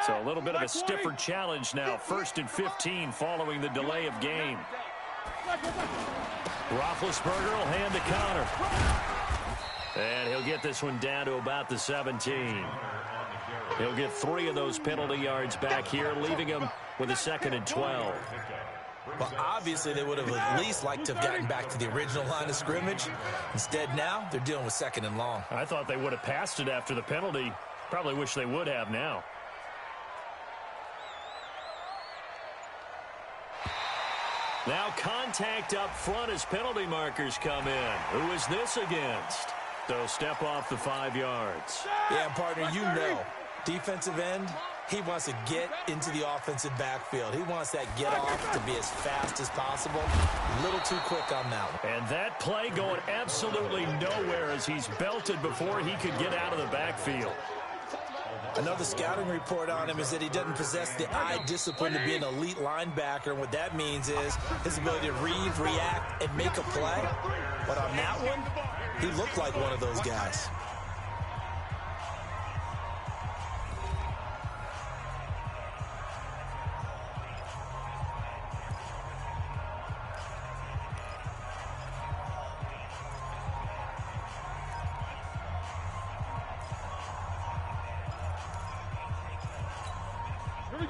So a little bit of a stiffer challenge now. 1st and 15 following the delay of game. Roethlisberger will hand to Connor. And he'll get this one down to about the 17. He'll get 3 of those penalty yards back here, leaving him with a 2nd and 12. Well, obviously, they would have at least liked to have gotten back to the original line of scrimmage. Instead, now, they're dealing with 2nd and long. I thought they would have passed it after the penalty. Probably wish they would have now. Now contact up front as penalty markers come in. Who is this against? They'll step off the 5 yards. Yeah, partner, you know, defensive end, he wants to get into the offensive backfield. He wants that get off to be as fast as possible. A little too quick on that one. And that play going absolutely nowhere as he's belted before he could get out of the backfield. Another scouting report on him is that he doesn't possess the eye discipline to be an elite linebacker. And what that means is his ability to read, react, and make a play. But on that one, he looked like one of those guys.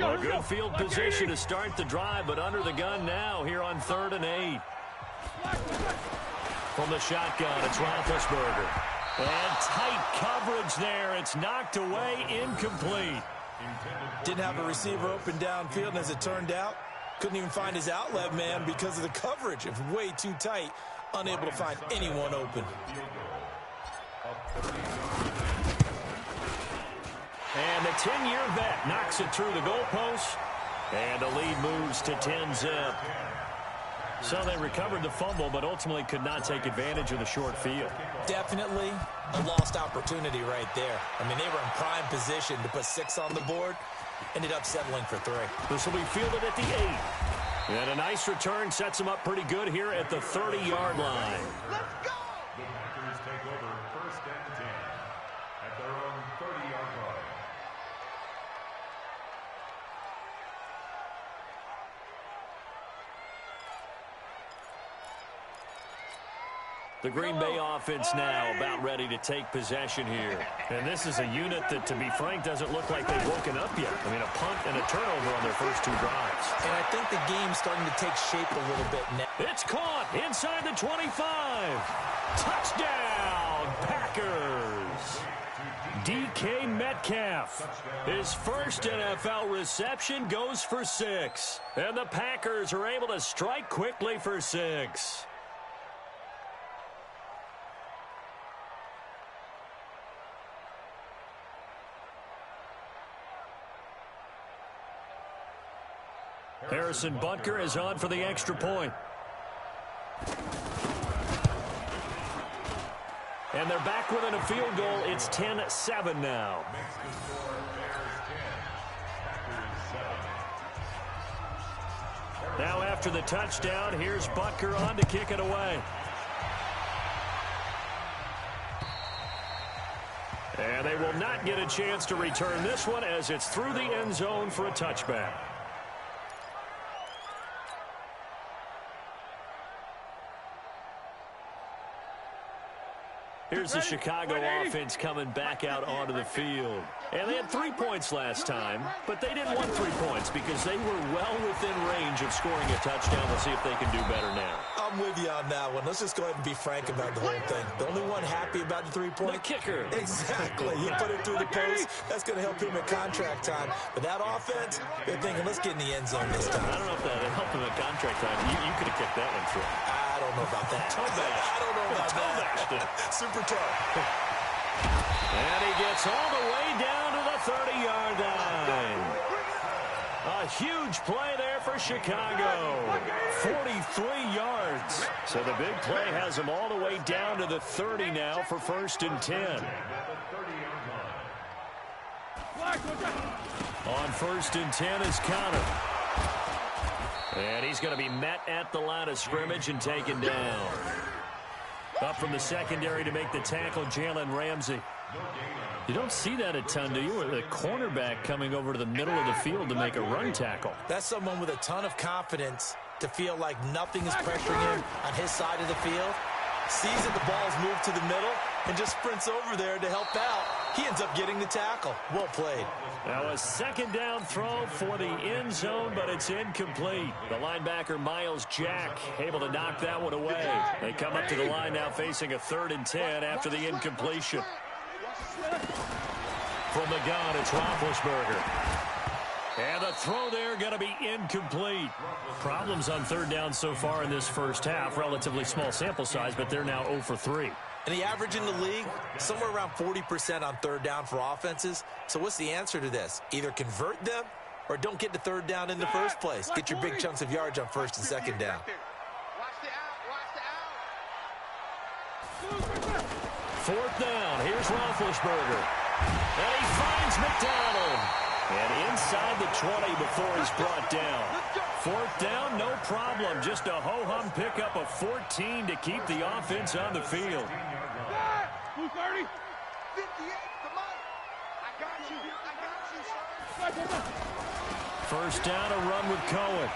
A good field position to start the drive, but under the gun now here on 3rd and 8. From the shotgun, it's Roethlisberger. And tight coverage there. It's knocked away, incomplete. Didn't have a receiver open downfield, and as it turned out, couldn't even find his outlet man because of the coverage. It was way too tight, unable to find anyone open. And the 10-year vet knocks it through the goalpost. And the lead moves to 10-zip. So they recovered the fumble, but ultimately could not take advantage of the short field. Definitely a lost opportunity right there. I mean, they were in prime position to put 6 on the board. Ended up settling for 3. This will be fielded at the 8. And a nice return sets them up pretty good here at the 30-yard line. Let's go! The Packers take over 1st and 10 at their own 30-yard line. The Green Bay offense now about ready to take possession here. And this is a unit that, to be frank, doesn't look like they've woken up yet. I mean, a punt and a turnover on their first 2 drives. And I think the game's starting to take shape a little bit now. It's caught inside the 25. Touchdown, Packers. DK Metcalf. His first NFL reception goes for 6. And the Packers are able to strike quickly for 6. Harrison Butker is on for the extra point. And they're back within a field goal. It's 10-7 now. Now after the touchdown, here's Butker on to kick it away. And they will not get a chance to return this one as it's through the end zone for a touchback. Here's the Chicago offense coming back out onto the field. And they had 3 points last time, but they didn't want 3 points because they were well within range of scoring a touchdown. We'll see if they can do better now. I'm with you on that one. Let's just go ahead and be frank about the whole thing. The only one happy about the 3-point? The kicker. Exactly. He put it through the post. That's going to help him at contract time. But that offense, they're thinking, let's get in the end zone this time. I don't know if that helped him at contract time. You could have kicked that one through. I don't know about that. Toe bash. I don't know about that. Super toe. And he gets all the way down to the 30-yard line. A huge play there for Chicago. 43 yards. So the big play has him all the way down to the 30 now for 1st and 10. On 1st and 10 is Connor. And he's going to be met at the line of scrimmage and taken down. Up from the secondary to make the tackle, Jalen Ramsey. You don't see that a ton, do you? With a cornerback coming over to the middle of the field to make a run tackle. That's someone with a ton of confidence to feel like nothing is pressuring him on his side of the field. Sees that the ball's moved to the middle and just sprints over there to help out. He ends up getting the tackle. Well played. Now a second down throw for the end zone, but it's incomplete. The linebacker, Miles Jack, able to knock that one away. They come up to the line now facing a 3rd and 10 after the incompletion. From the gun, it's Roethlisberger. And the throw there going to be incomplete. Problems on 3rd down so far in this first half. Relatively small sample size, but they're now 0 for 3. And the average in the league, somewhere around 40% on 3rd down for offenses. So what's the answer to this? Either convert them or don't get to 3rd down in the first place. Get your big chunks of yards on 1st and 2nd down. 4th down. Here's Roethlisberger. And he finds McDonald. And inside the 20 before he's brought down. 4th down, no problem. Just a ho-hum pickup of 14 to keep the offense on the field. 230. 58, come on. I got you. First down, a run with Cohen.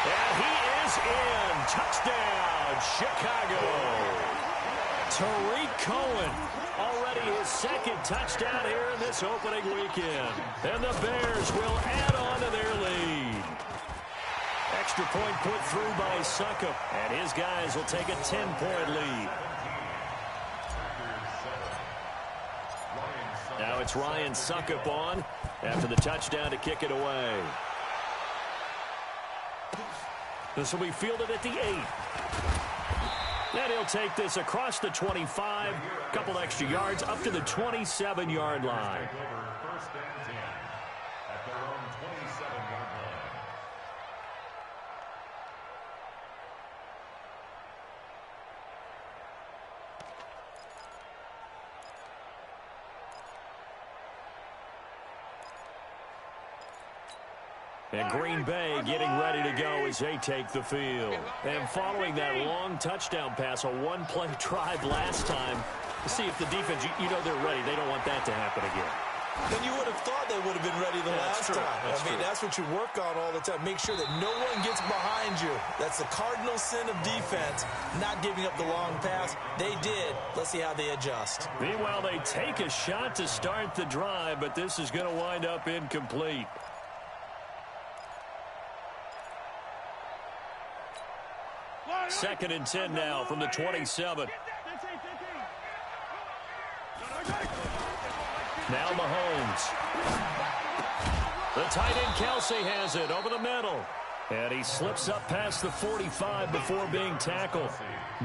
And he is in. Touchdown, Chicago. Tariq Cohen, already his 2nd touchdown here in this opening weekend. And the Bears will add on to their lead. Extra point put through by Succop, and his guys will take a 10-point lead. Now it's Ryan Succop on after the touchdown to kick it away. This will be fielded at the 8. And he'll take this across the 25, couple extra yards up to the 27-yard line. First and 10 at their own 27-yard line. And Green Bay getting ready to go as they take the field. And following that long touchdown pass, a one-play drive last time, to see if the defense, you know they're ready. They don't want that to happen again. And you would have thought they would have been ready the last time. That's what you work on all the time. Make sure that no one gets behind you. That's the cardinal sin of defense, not giving up the long pass. They did. Let's see how they adjust. Meanwhile, they take a shot to start the drive, but this is going to wind up incomplete. Second and 10 now from the 27. Now Mahomes. The tight end Kelsey has it over the middle. And he slips up past the 45 before being tackled.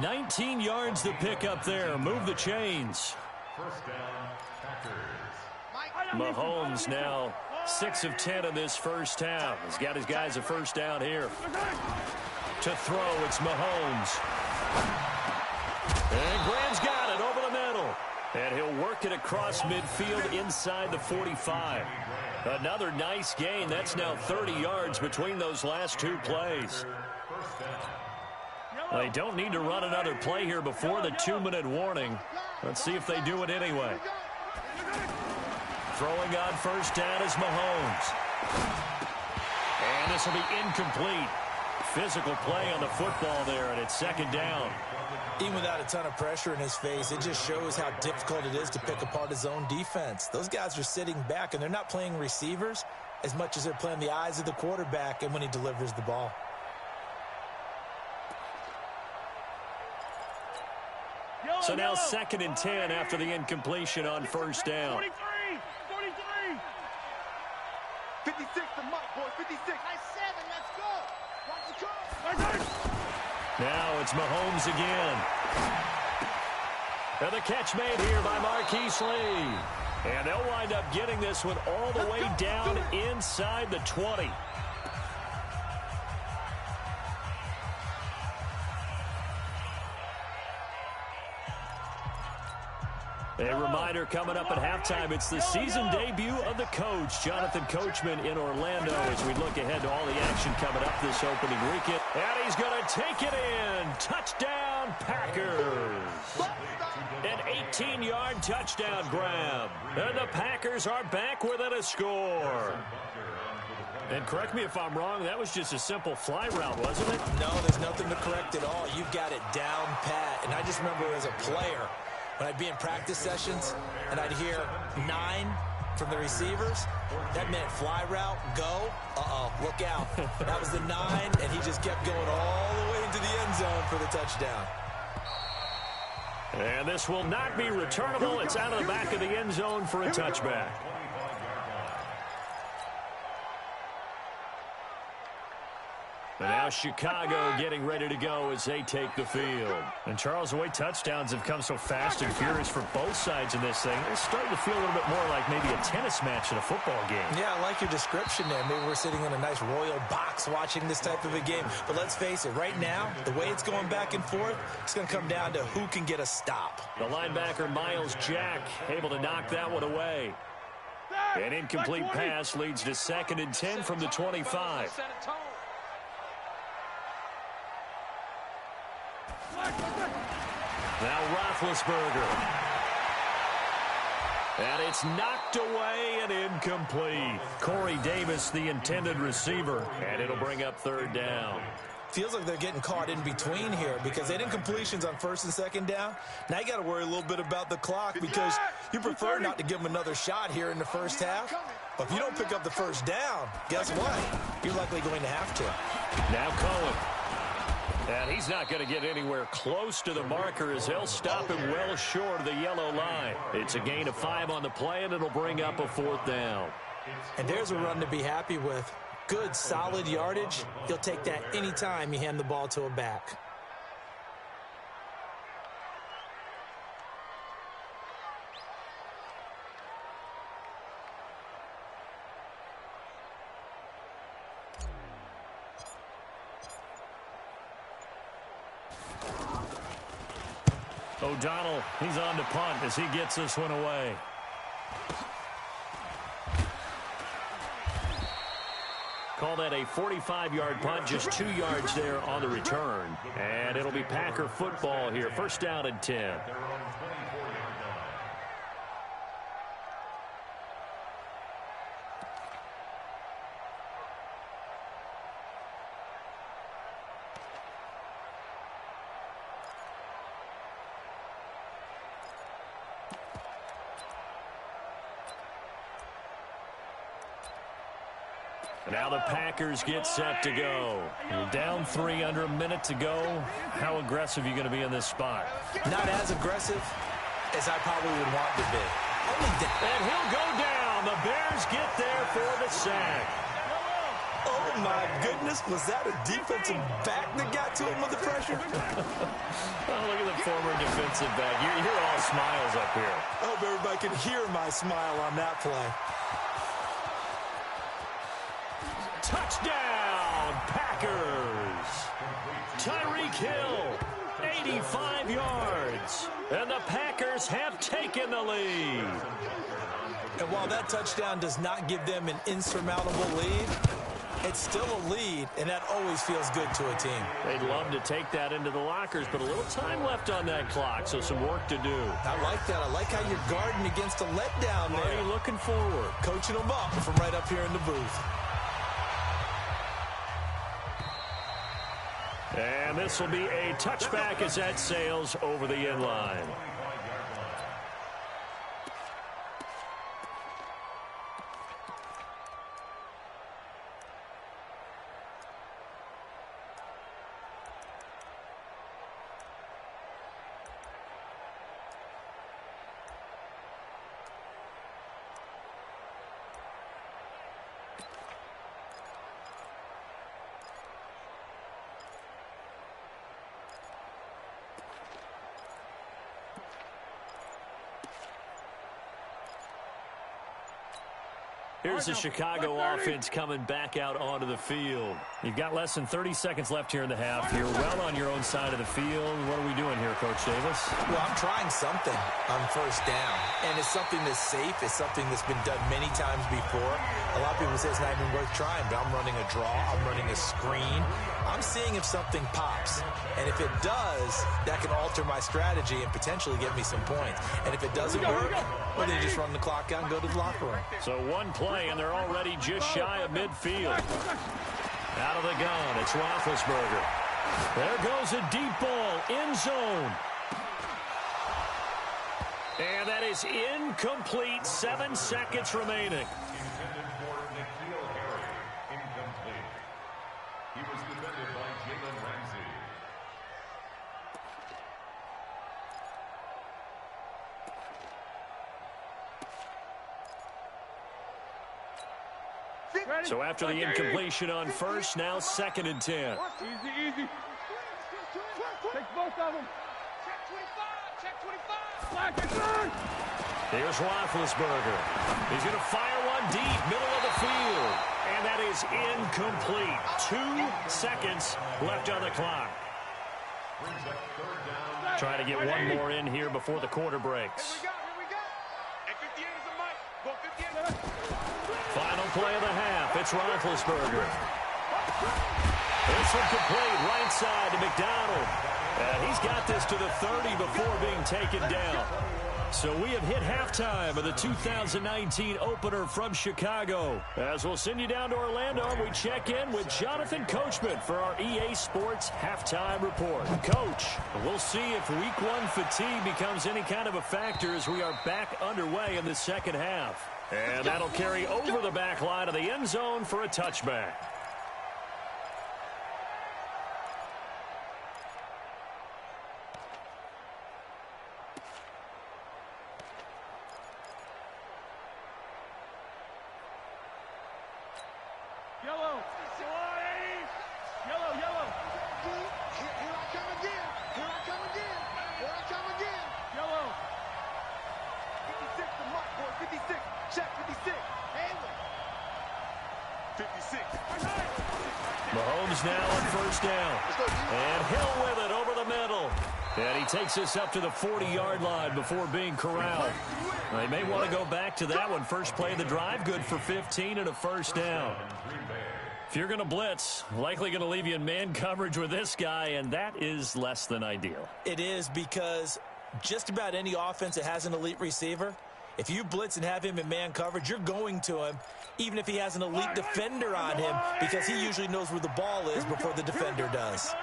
19 yards to pick up there. Move the chains. First down, Packers. Mahomes now 6 of 10 in this first half. He's got his guys a first down here. To throw, it's Mahomes. And Graham's got it over the middle. And he'll work it across midfield inside the 45. Another nice gain. That's now 30 yards between those last two plays. They don't need to run another play here before the 2-minute warning. Let's see if they do it anyway. Throwing on first down is Mahomes. And this will be incomplete. Physical play on the football there, and it's second down. Even without a ton of pressure in his face, it just shows how difficult it is to pick apart his own defense. Those guys are sitting back, and they're not playing receivers as much as they're playing the eyes of the quarterback and when he delivers the ball. So now second and 10 after the incompletion on first down. 43. 56 to Mike, boy, 56. High 7, let's go. Watch the go. Now it's Mahomes again. And the catch made here by Marquise Lee. And they'll wind up getting this one all the way down inside the 20. A reminder coming up at halftime, it's the season debut of the coach, Jonathan Coachman in Orlando, as we look ahead to all the action coming up this opening weekend. And he's going to take it in. Touchdown, Packers. An 18-yard touchdown grab. And the Packers are back within a score. And correct me if I'm wrong, that was just a simple fly route, wasn't it? No, there's nothing to correct at all. You've got it down pat. And I just remember as a player, when I'd be in practice sessions and I'd hear 9 from the receivers, that meant fly route, go, look out. That was the 9, and he just kept going all the way into the end zone for the touchdown. And this will not be returnable. It's out of the back of the end zone for a touchback. And now Chicago getting ready to go as they take the field. And, Charles, the way touchdowns have come so fast and furious for both sides in this thing, it's starting to feel a little bit more like maybe a tennis match in a football game. Yeah, I like your description there. Maybe we're sitting in a nice royal box watching this type of a game. But let's face it, right now, the way it's going back and forth, it's going to come down to who can get a stop. The linebacker, Miles Jack, able to knock that one away. An incomplete pass leads to 2nd and 10 from the 25. Now Roethlisberger. And it's knocked away and incomplete. Corey Davis, the intended receiver. And it'll bring up 3rd down. Feels like they're getting caught in between here because they did completions on 1st and 2nd down. Now you got to worry a little bit about the clock because you prefer not to give them another shot here in the first half. But if you don't pick up the 1st down, guess what? You're likely going to have to. Now Cohen. And he's not going to get anywhere close to the marker as they'll stop him well short of the yellow line. It's a gain of 5 on the play, and it'll bring up a 4th down. And there's a run to be happy with. Good, solid yardage. You'll take that any time you hand the ball to a back. O'Donnell, he's on to punt as he gets this one away. Call that a 45-yard punt, just 2 yards there on the return. And it'll be Packer football here. 1st down and 10. Now the Packers get set to go. You're down 3 under a minute to go. How aggressive are you going to be in this spot? Not as aggressive as I probably would want to be. And he'll go down. The Bears get there for the sack. Oh, my goodness. Was that a defensive back that got to him with the pressure? Oh, look at the former defensive back. You're all smiles up here. I hope everybody can hear my smile on that play. Touchdown, Packers. Tyreek Hill, 85 yards. And the Packers have taken the lead. And while that touchdown does not give them an insurmountable lead, it's still a lead, and that always feels good to a team. They'd love to take that into the lockers, but a little time left on that clock, so some work to do. I like that. I like how you're guarding against a letdown there. Already looking forward. Coaching them up from right up here in the booth. And this will be a touchback as that sails over the end line. Here's the Chicago offense coming back out onto the field. You've got less than 30 seconds left here in the half. You're well on your own side of the field. What are we doing here, Coach Davis? Well, I'm trying something on first down, and it's something that's safe. It's something that's been done many times before. A lot of people say it's not even worth trying, but I'm running a draw. I'm running a screen. I'm seeing if something pops, and if it does, that can alter my strategy and potentially get me some points. And if it doesn't work, well, then you just run the clock out and go to the locker room. So one play, and they're already just shy of midfield. Out of the gun, it's Roethlisberger. There goes a deep ball, end zone. And that is incomplete, 7 seconds remaining. He was defended by Jalen Ramsey. So after the incompletion on first, now 2nd and 10. Easy, easy. Take both of them. Check 25. Check 25. Black and turn. Here's Roethlisberger. He's going to fire one deep, middle of the field. And that is incomplete. 2 seconds left on the clock. Trying to get one more in here before the quarter breaks. Here we go. And 58 is a mic. Go 58. Final play of the half. It's Roethlisberger. This one complete, right side to McDonald. And he's got this to the 30 before being taken down. So we have hit halftime of the 2019 opener from Chicago. As we'll send you down to Orlando, we check in with Jonathan Coachman for our EA Sports halftime report. Coach, we'll see if week 1 fatigue becomes any kind of a factor as we are back underway in the second half. And that'll carry over the back line of the end zone for a touchback. Yellow. Yellow, yellow. Here I come again. Here I come again. Here I come again. Yellow. 56 to Mike, boy. 56. Check 56. Hanley. 56. Mahomes now on first down. And Hill with it over the middle. And he takes us up to the 40-yard line before being corralled. They may want to go back to that one. First play of the drive, good for 15 and a first down. If you're going to blitz, likely going to leave you in man coverage with this guy, and that is less than ideal. It is, because just about any offense that has an elite receiver, if you blitz and have him in man coverage, you're going to him, even if he has an elite defender on him, because he usually knows where the ball is before the defender does.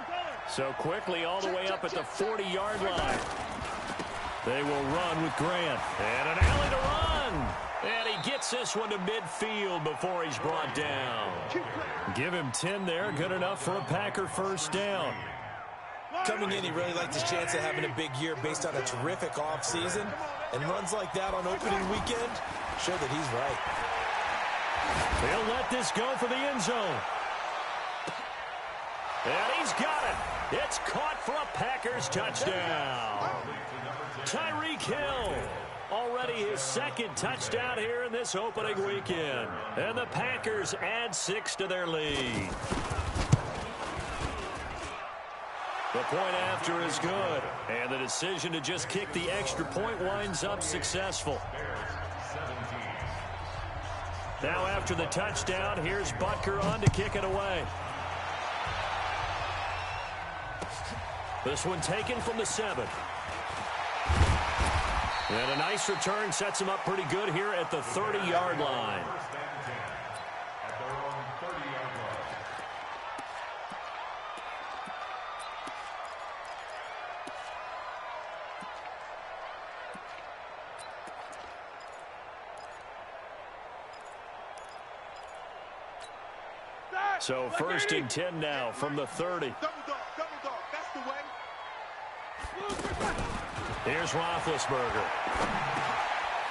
So quickly all the way up at the 40-yard line. They will run with Grant. And an alley to run. And he gets this one to midfield before he's brought down. Give him 10 there. Good enough for a Packer first down. Coming in, he really liked his chance of having a big year based on a terrific offseason. And runs like that on opening weekend show that he's right. He'll let this go for the end zone. And he's got it. It's caught for a Packers touchdown. Tyreek Hill, already his 2nd touchdown here in this opening weekend. And the Packers add 6 to their lead. The point after is good. And the decision to just kick the extra point winds up successful. Now after the touchdown, here's Butker on to kick it away. This one taken from the 7. And a nice return sets him up pretty good here at the 30-yard line. So 1st and 10 now from the 30. Double dog, that's the way. Here's Roethlisberger.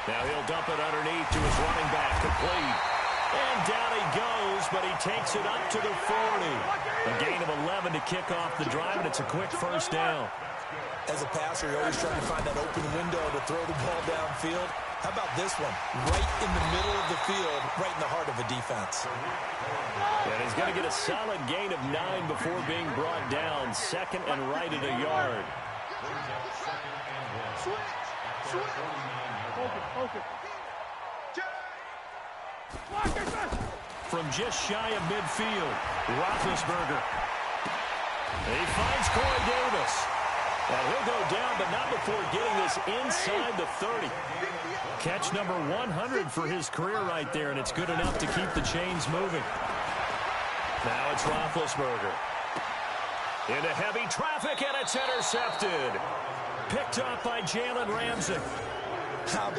Now he'll dump it underneath to his running back, complete. And down he goes, but he takes it up to the 40. A gain of 11 to kick off the drive, and it's a quick first down. As a passer, you're always trying to find that open window to throw the ball downfield. How about this one? Right in the middle of the field, right in the heart of a defense. And he's going to get a solid gain of 9 before being brought down. Second and right at a yard. From just shy of midfield, Roethlisberger. He finds Corey Davis. And he'll go down, but not before getting this inside the 30. Catch number 100 for his career right there, and it's good enough to keep the chains moving. Now it's Roethlisberger. Into heavy traffic, and it's intercepted. Picked up by Jalen Ramsey.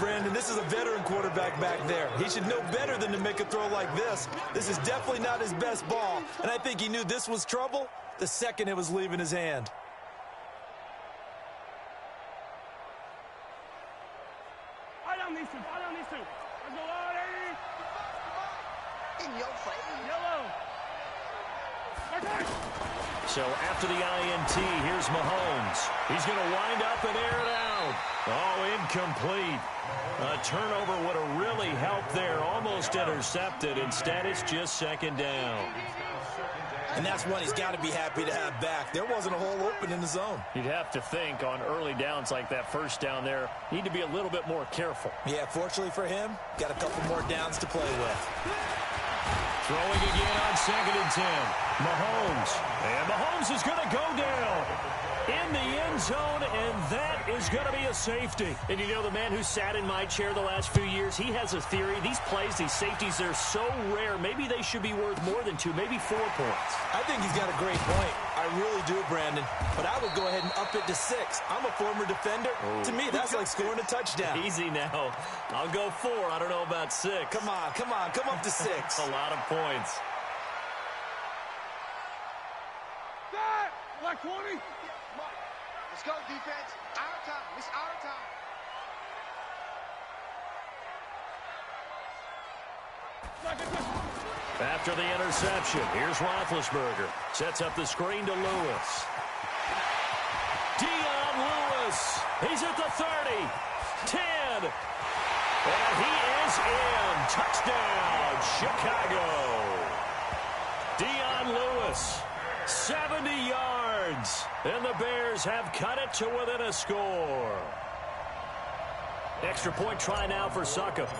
Brandon, this is a veteran quarterback back there. He should know better than to make a throw like this. This is definitely not his best ball, and I think he knew this was trouble the second it was leaving his hand. I don't need to. Let's go, Artie. In your face. Yellow. So after the INT, here's Mahomes. He's going to wind up and air it out. Oh, incomplete. A turnover would have really helped there. Almost intercepted. Instead, it's just second down. And that's one he's got to be happy to have back. There wasn't a hole open in the zone. You'd have to think on early downs like that first down there, need to be a little bit more careful. Yeah, fortunately for him, got a couple more downs to play with. Throwing again on 2nd and 10. Mahomes. And Mahomes is going to go down in the end zone, and that is going to be a safety. And you know, the man who sat in my chair the last few years, he has a theory. These plays, these safeties, they're so rare. Maybe they should be worth more than 2, maybe 4 points. I think he's got a great point. I really do, Brandon. But I would go ahead and up it to 6. I'm a former defender. To me, that's like scoring a touchdown. Easy now. I'll go 4. I don't know about 6. Come on. Come up to 6. A lot of points. Like 20. Let's go, defense. Our time. It's our time. After the interception, here's Roethlisberger. Sets up the screen to Lewis. Dion Lewis. He's at the 30. 10. And he is in. Touchdown, Chicago. Dion Lewis. 70 yards. And the Bears have cut it to within a score. Extra point try now for Succop.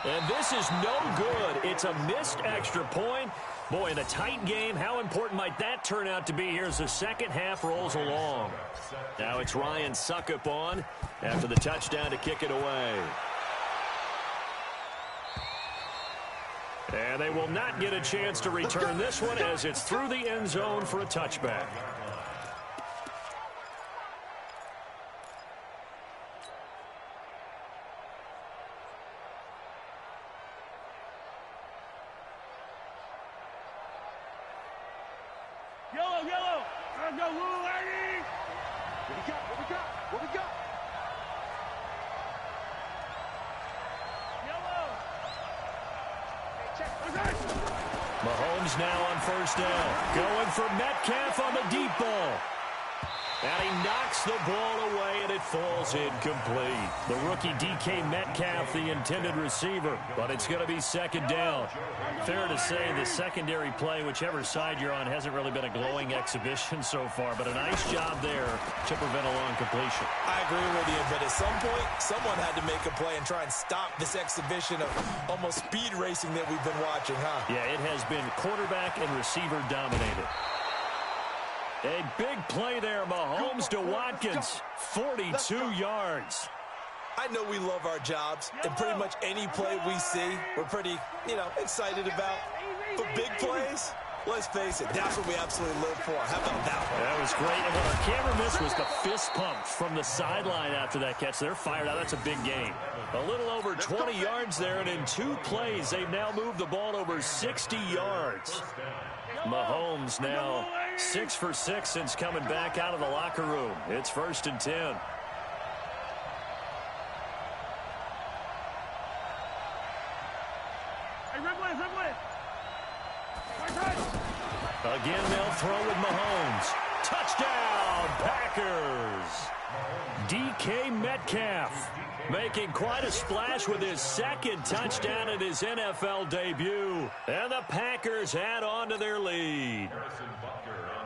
And this is no good. It's a missed extra point. Boy, in a tight game, how important might that turn out to be here as the second half rolls along? Now it's Ryan Succop on after the touchdown to kick it away. And they will not get a chance to return this one as it's through the end zone for a touchback. Yellow. Let's go, Lou, lady. What we got? Mahomes now on first down. Going for Metcalf on the deep ball. And he knocks the ball away, and it falls incomplete. The rookie DK Metcalf, the intended receiver, but it's going to be second down. Fair to say the secondary play, whichever side you're on, hasn't really been a glowing exhibition so far, but a nice job there to prevent a long completion. I agree with you, but at some point, someone had to make a play and try and stop this exhibition of almost speed racing that we've been watching, huh? Yeah, it has been quarterback and receiver dominated. A big play there, Mahomes to Watkins, 42 yards. I know we love our jobs, and pretty much any play we see, we're pretty, excited about. But big plays, let's face it, that's what we absolutely live for. How about that one? That was great, and what our camera missed was the fist pump from the sideline after that catch. They're fired out. That's a big gain. A little over 20 yards there, and in 2 plays, they've now moved the ball over 60 yards. Mahomes now 6 for 6 since coming back out of the locker room. It's 1st and 10. Again, they'll throw with Mahomes. Touchdown, Packers. DK Metcalf making quite a splash with his second touchdown in his NFL debut. And the Packers add on to their lead.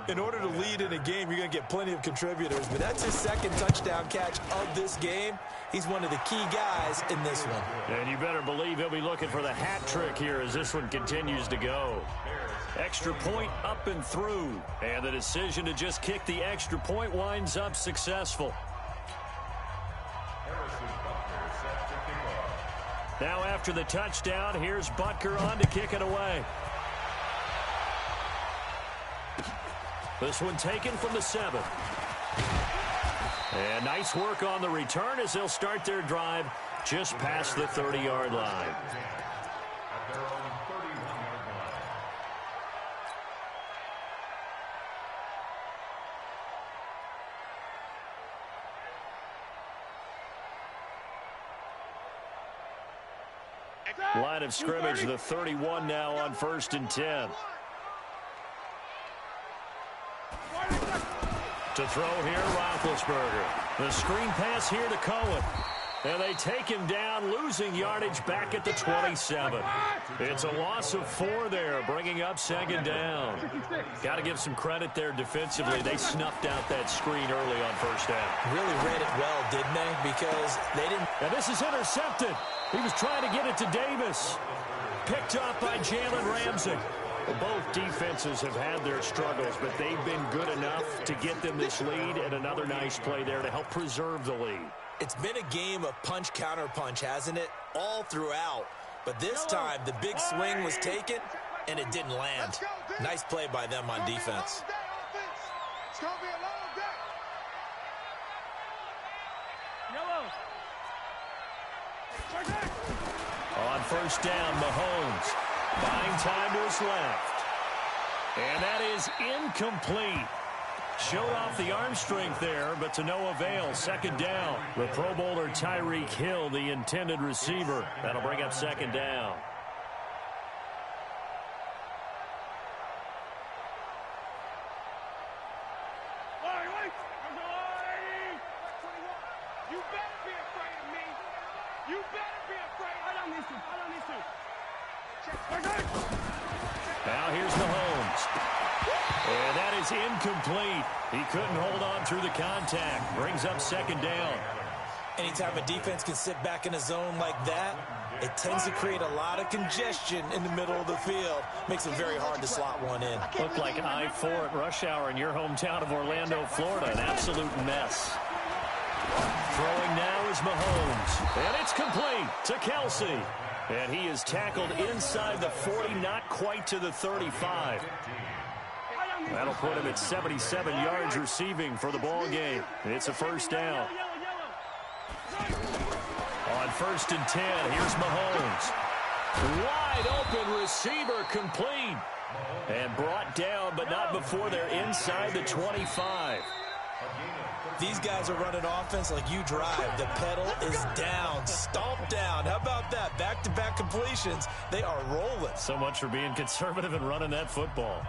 In order to lead in a game, you're going to get plenty of contributors, but that's his second touchdown catch of this game. He's one of the key guys in this one. And you better believe he'll be looking for the hat trick here as this one continues to go. Extra point up and through. And the decision to just kick the extra point winds up successful. Now after the touchdown, here's Butker on to kick it away. This one taken from the 7. And nice work on the return as they'll start their drive just past the 30-yard line. At their own 31-yard line. Line of scrimmage, the 31 now on 1st and 10. To throw here, Roethlisberger. The screen pass here to Cohen. And they take him down, losing yardage back at the 27. It's a loss of 4 there, bringing up 2nd down. Got to give some credit there defensively. They snuffed out that screen early on 1st down. Really read it well, didn't they? Because they didn't... And this is intercepted. He was trying to get it to Davis. Picked up by Jalen Ramsey. Both defenses have had their struggles, but they've been good enough to get them this lead, and another nice play there to help preserve the lead. It's been a game of punch-counter-punch, hasn't it? All throughout. But this time, the big swing was taken, and it didn't land. Nice play by them on defense. It's going to be a long day. On 1st down, Mahomes buying time to his left. And that is incomplete. Showed off the arm strength there, but to no avail. 2nd down. The Pro Bowler Tyreek Hill, the intended receiver. That'll bring up 2nd down. You better be afraid of me. You better be afraid. I don't need to. Now here's Mahomes. And that is incomplete. He couldn't hold on through the contact. Brings up 2nd down. Anytime a defense can sit back in a zone like that, it tends to create a lot of congestion in the middle of the field. Makes it very hard to slot one in. Looked like I-4 at rush hour in your hometown of Orlando, Florida. An absolute mess. Throwing now is Mahomes. And it's complete to Kelsey. And he is tackled inside the 40, not quite to the 35. That'll put him at 77 yards receiving for the ball game. It's a 1st down. On 1st and 10, here's Mahomes. Wide open receiver complete. And brought down, but not before they're inside the 25. These guys are running offense like you drive. The pedal is down, stomped down. How about that? Back-to-back completions. They are rolling. So much for being conservative and running that football.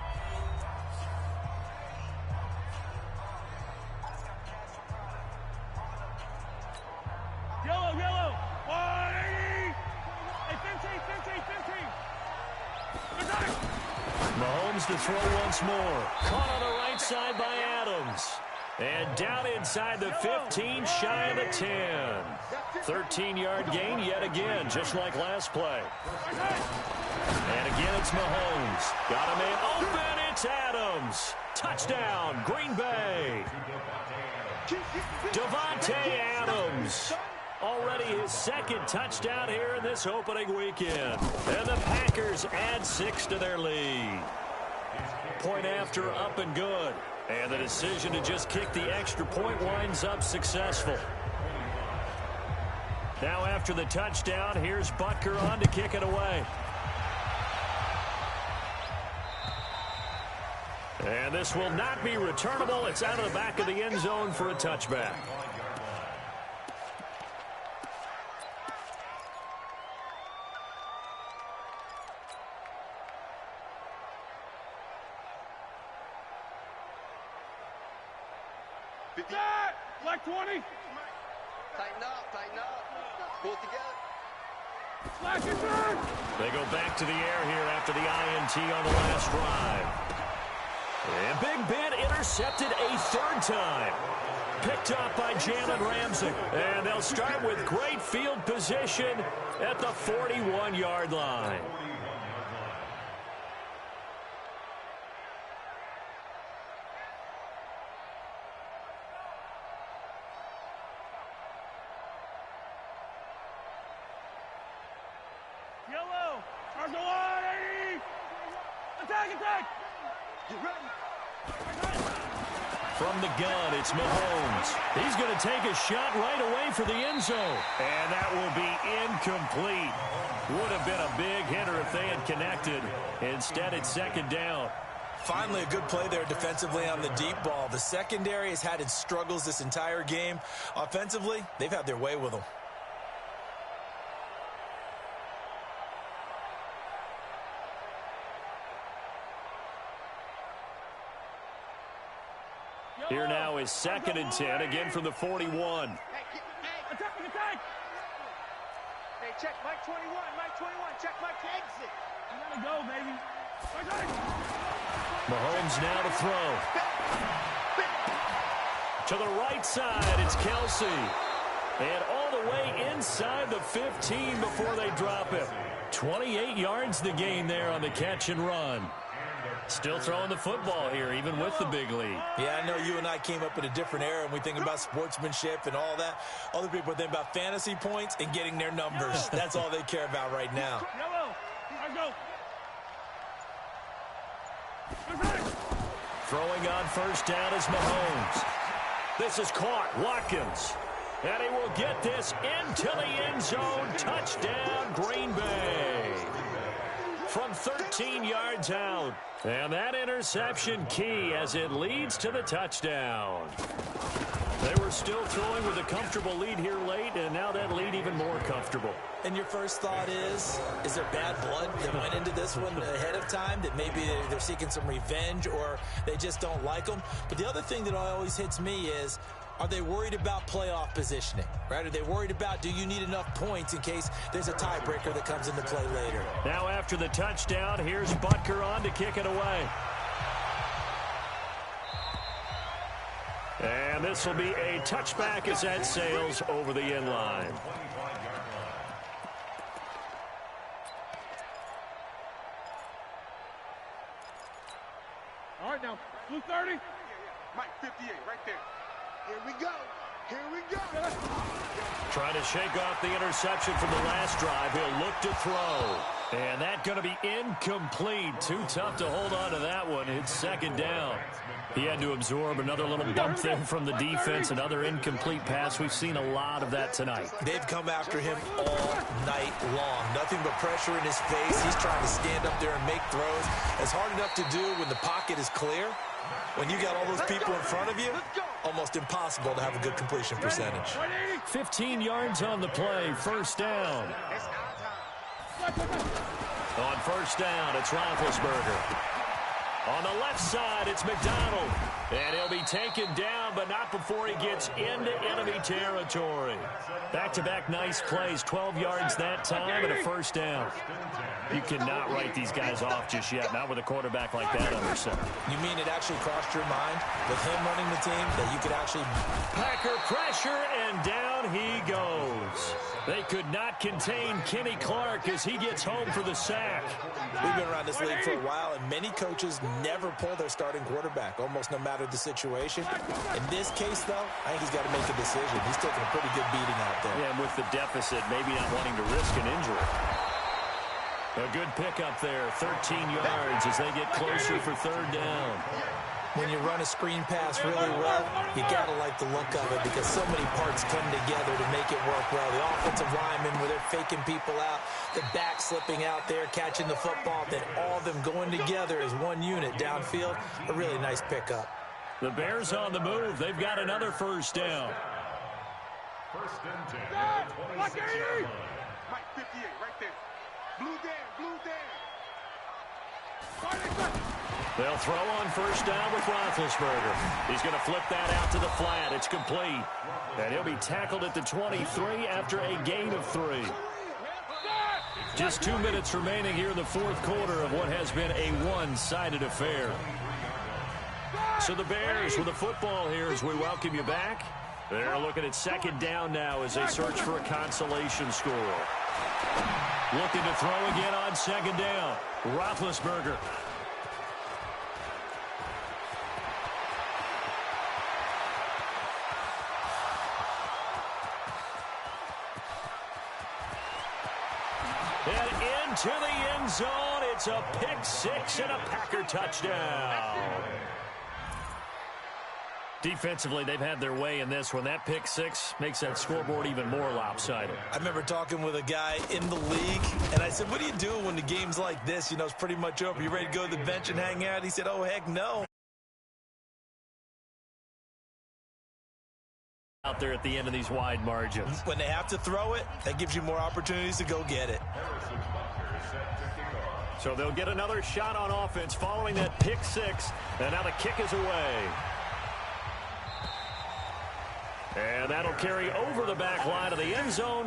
Yellow. 15. Mahomes to throw once more. Caught on the right side by Adams. And down inside the 15, shy of the 10. 13-yard gain yet again, just like last play. And again, it's Mahomes. Got him in open. It's Adams. Touchdown, Green Bay. Davante Adams. Already his 2nd touchdown here in this opening weekend. And the Packers add 6 to their lead. Point after, up and good. And the decision to just kick the extra point winds up successful. Now after the touchdown, here's Butker on to kick it away. And this will not be returnable. It's out of the back of the end zone for a touchback. Black 20. Tighten up, tighten up. Pull it together. Flash it back. They go back to the air here after the INT on the last drive. And Big Ben intercepted a third time. Picked up by Jalen Ramsey. And they'll start with great field position at the 41-yard line. Yellow. Charge the line, 80. Attack, attack. Get ready. From the gun, it's Mahomes. He's going to take a shot right away for the end zone. And that will be incomplete. Would have been a big hitter if they had connected. Instead, it's second down. Finally, a good play there defensively on the deep ball. The secondary has had its struggles this entire game. Offensively, they've had their way with them. Here now is 2nd and 10, again from the 41. Hey, attack, attack. Hey, check Mike 21, Mike 21. Check Mike exit. You gotta go, baby. Mahomes now to throw. To the right side, it's Kelsey. And all the way inside the 15 before they drop him. 28 yards the gain there on the catch and run. Still throwing the football here, even with the big lead. Yeah, I know you and I came up in a different era, and we think about sportsmanship and all that. Other people think about fantasy points and getting their numbers. That's all they care about right now. Yellow. Throwing on first down is Mahomes. This is caught. Watkins. And he will get this into the end zone. Touchdown, Green Bay. From 13 yards out. And that interception key as it leads to the touchdown. They were still throwing with a comfortable lead here late, and now that lead even more comfortable. And your first thought is there bad blood that went into this one ahead of time, that maybe they're seeking some revenge or they just don't like them? But the other thing that always hits me is, are they worried about playoff positioning, right? Are they worried about, do you need enough points in case there's a tiebreaker that comes into play later? Now after the touchdown, here's Butker on to kick it away. And this will be a touchback as that sails over the end line. All right, now, blue 30. Mike 58, right there. Here we go. Here we go. Trying to shake off the interception from the last drive. He'll look to throw. And that's going to be incomplete. Too tough to hold on to that one. It's second down. He had to absorb another little bump there from the defense. Another incomplete pass. We've seen a lot of that tonight. They've come after him all night long. Nothing but pressure in his face. He's trying to stand up there and make throws. It's hard enough to do when the pocket is clear. When you got all those people in front of you, almost impossible to have a good completion percentage. 15 yards on the play. First down. On first down, it's Roethlisberger. On the left side, it's McDonald. And he'll be taken down, but not before he gets into enemy territory. Back-to-back nice plays, 12 yards that time and a first down. You cannot write these guys off just yet, not with a quarterback like that under center. You mean it actually crossed your mind with him running the team that you could actually... Packer pressure, and down he goes. They could not contain Kenny Clark as he gets home for the sack. We've been around this league for a while, and many coaches never pull their starting quarterback, almost no matter the situation. In this case, though, I think he's got to make a decision. He's taking a pretty good beating out there. Yeah, and with the deficit, maybe not wanting to risk an injury. A good pickup there, 13 yards as they get closer for third down. When you run a screen pass really well, you got to like the look of it because so many parts come together to make it work well. The offensive linemen, where they're faking people out, the back slipping out there, catching the football, then all of them going together as one unit downfield. A really nice pickup. The Bears on the move. They've got another first down. First and 10. Mike 80. Mike 58, right there. Blue down, blue down. They'll throw on first down with Roethlisberger. He's going to flip that out to the flat. It's complete. And he'll be tackled at the 23 after a gain of 3. Just 2 minutes remaining here in the fourth quarter of what has been a one-sided affair. So the Bears with the football here as we welcome you back. They're looking at second down now as they search for a consolation score. Looking to throw again on second down. Roethlisberger. And into the end zone. It's a pick six and a Packer touchdown. Defensively, they've had their way in this one. That pick six makes that scoreboard even more lopsided. I remember talking with a guy in the league, and I said, what do you do when the game's like this? You know, it's pretty much over. You ready to go to the bench and hang out? He said, oh, heck no. Out there at the end of these wide margins. When they have to throw it, that gives you more opportunities to go get it. So they'll get another shot on offense following that pick six. And now the kick is away. And that'll carry over the back line of the end zone.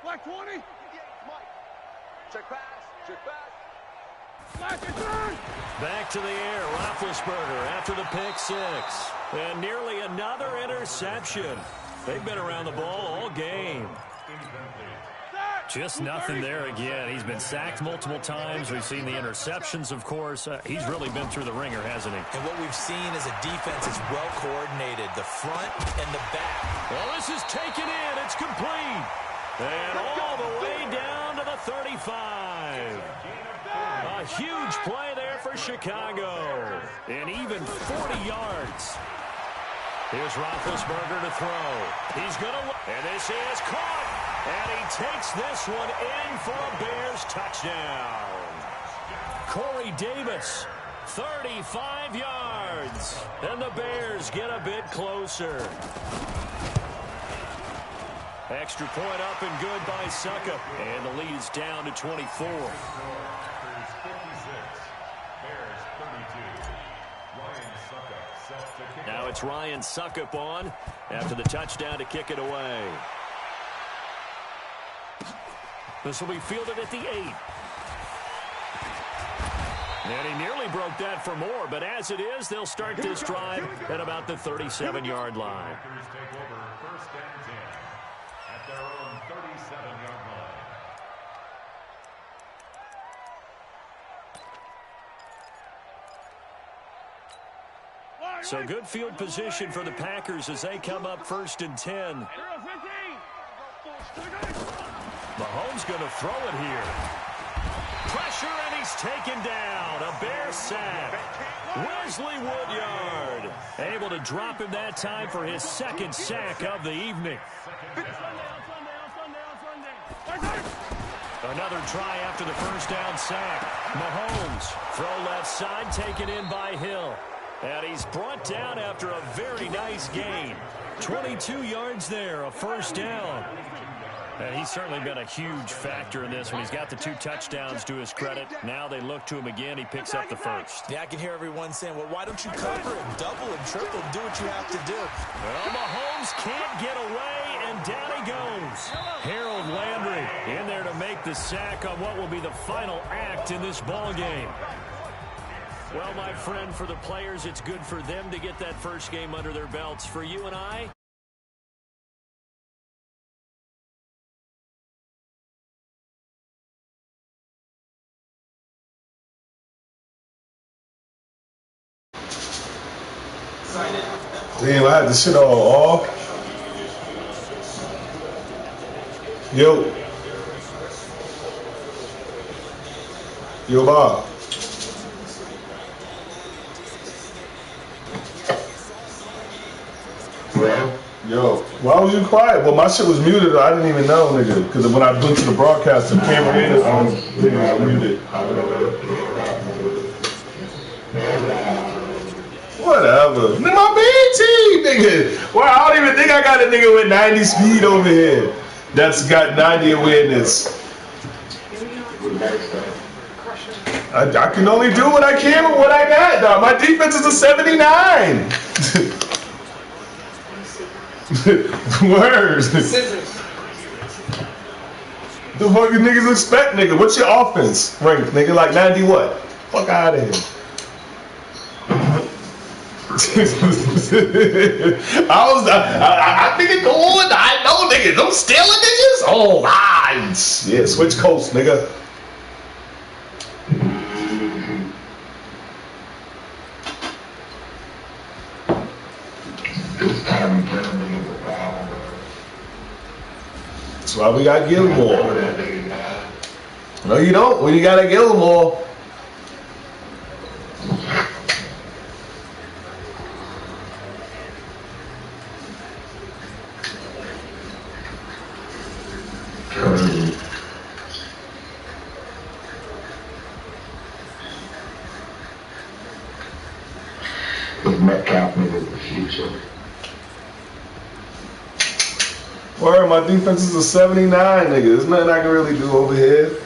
Black 20. Check pass. Check pass. Black and turn. Back to the air. Roethlisberger after the pick six. And nearly another interception. They've been around the ball all game. Just nothing there again. He's been sacked multiple times. We've seen the interceptions, of course. He's really been through the ringer, hasn't he? And what we've seen is a defense is well coordinated, the front and the back. Well, this is taken in. It's complete. And all the way down to the 35. A huge play there for Chicago. And even 40 yards. Here's Roethlisberger to throw. He's going to look. And this is caught. And he takes this one in for a Bears touchdown. Corey Davis, 35 yards. And the Bears get a bit closer. Extra point up and good by Suckup. And the lead is down to 24. Now it's Ryan Suckup on after the touchdown to kick it away. This will be fielded at the 8. And he nearly broke that for more, but as it is, they'll start this drive at about the 37-yard line. Take over first and 10 at their own 37-yard line. So good field position for the Packers as they come up first and 10. Mahomes going to throw it here. Pressure, and he's taken down. A Bear sack. Wesley Woodyard able to drop him that time for his second sack of the evening. Another try after the first down sack. Mahomes, throw left side, taken in by Hill. And he's brought down after a very nice gain. 22 yards there, a first down. And he's certainly been a huge factor in this one. He's got the 2 touchdowns to his credit. Now they look to him again. He picks up the first. Yeah, I can hear everyone saying, well, why don't you cover it, double and triple, and do what you have to do? Well, Mahomes can't get away, and down he goes. Harold Landry in there to make the sack on what will be the final act in this ball game. Well, my friend, for the players, it's good for them to get that first game under their belts. For you and I, Damn, I had this shit all off. Yo, Bob. Yo, why was you quiet? Well, my shit was muted. I didn't even know, nigga. Because when I went to the broadcast, the camera in it, muted. Whatever. Nigga, my big team, nigga. Well, I don't even think I got a nigga with 90 speed over here that's got 90 awareness. I can only do what I can with what I got, dog. My defense is a 79. Words. The fuck you niggas expect, nigga? What's your offense rank, nigga? Like 90 what? Fuck out of here. I think it going. I know, nigga. Them stealing niggas? Oh, lines. Yeah, switch coast, nigga. That's why we got Gilmore. No, you don't. When you got a Gilmore. Word, my defense is a 79, nigga. There's nothing I can really do over here.